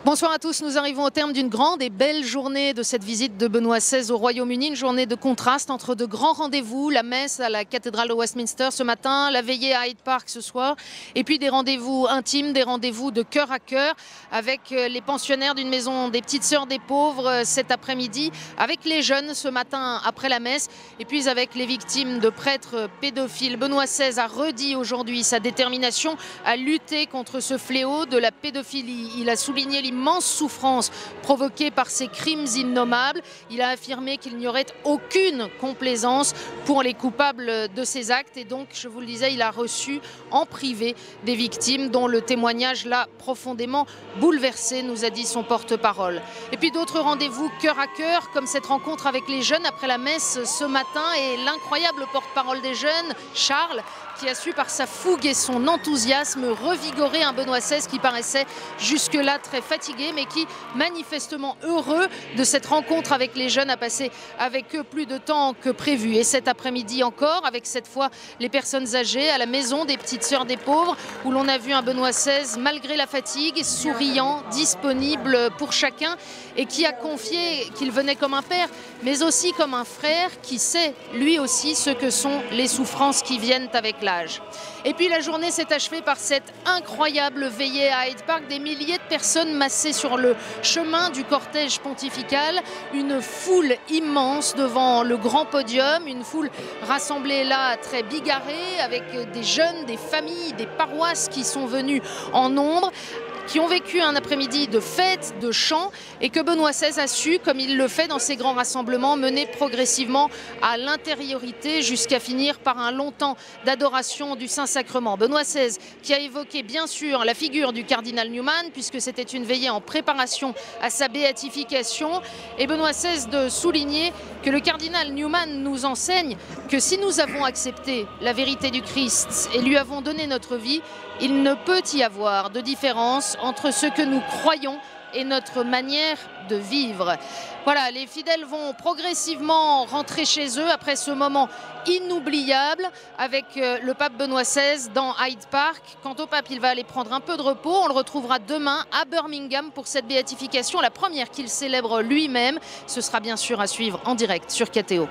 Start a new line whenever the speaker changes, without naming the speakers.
Bonsoir à tous, nous arrivons au terme d'une grande et belle journée de cette visite de Benoît XVI au Royaume-Uni, une journée de contraste entre de grands rendez-vous, la messe à la cathédrale de Westminster ce matin, la veillée à Hyde Park ce soir, et puis des rendez-vous intimes, des rendez-vous de cœur à cœur avec les pensionnaires d'une maison des petites sœurs des pauvres cet après-midi, avec les jeunes ce matin après la messe, et puis avec les victimes de prêtres pédophiles. Benoît XVI a redit aujourd'hui sa détermination à lutter contre ce fléau de la pédophilie. Il a souligné l'immense souffrance provoquée par ces crimes innommables. Il a affirmé qu'il n'y aurait aucune complaisance pour les coupables de ces actes et donc, je vous le disais, il a reçu en privé des victimes dont le témoignage l'a profondément bouleversé, nous a dit son porte-parole. Et puis d'autres rendez-vous cœur à cœur, comme cette rencontre avec les jeunes après la messe ce matin et l'incroyable porte-parole des jeunes, Charles, qui a su par sa fougue et son enthousiasme revigorer un Benoît XVI qui paraissait jusque-là très fatigué, mais qui, manifestement heureux de cette rencontre avec les jeunes, a passé avec eux plus de temps que prévu. Et cet après-midi encore, avec cette fois les personnes âgées, à la maison des petites sœurs des pauvres, où l'on a vu un Benoît XVI, malgré la fatigue, souriant, disponible pour chacun, et qui a confié qu'il venait comme un père, mais aussi comme un frère qui sait, lui aussi, ce que sont les souffrances qui viennent avec l'âge. Et puis la journée s'est achevée par cette incroyable veillée à Hyde Park, des milliers de personnes massées sur le chemin du cortège pontifical, une foule immense devant le grand podium, une foule rassemblée là très bigarrée avec des jeunes, des familles, des paroisses qui sont venues en nombre, qui ont vécu un après-midi de fêtes, de chants, et que Benoît XVI a su, comme il le fait dans ses grands rassemblements, mener progressivement à l'intériorité jusqu'à finir par un long temps d'adoration du Saint-Sacrement. Benoît XVI qui a évoqué bien sûr la figure du cardinal Newman, puisque c'était une veillée en préparation à sa béatification, et Benoît XVI de souligner que le cardinal Newman nous enseigne que si nous avons accepté la vérité du Christ et lui avons donné notre vie, il ne peut y avoir de différence entre ce que nous croyons et notre manière de vivre. Voilà, les fidèles vont progressivement rentrer chez eux après ce moment inoubliable avec le pape Benoît XVI dans Hyde Park. Quant au pape, il va aller prendre un peu de repos. On le retrouvera demain à Birmingham pour cette béatification, la première qu'il célèbre lui-même. Ce sera bien sûr à suivre en direct sur KTO.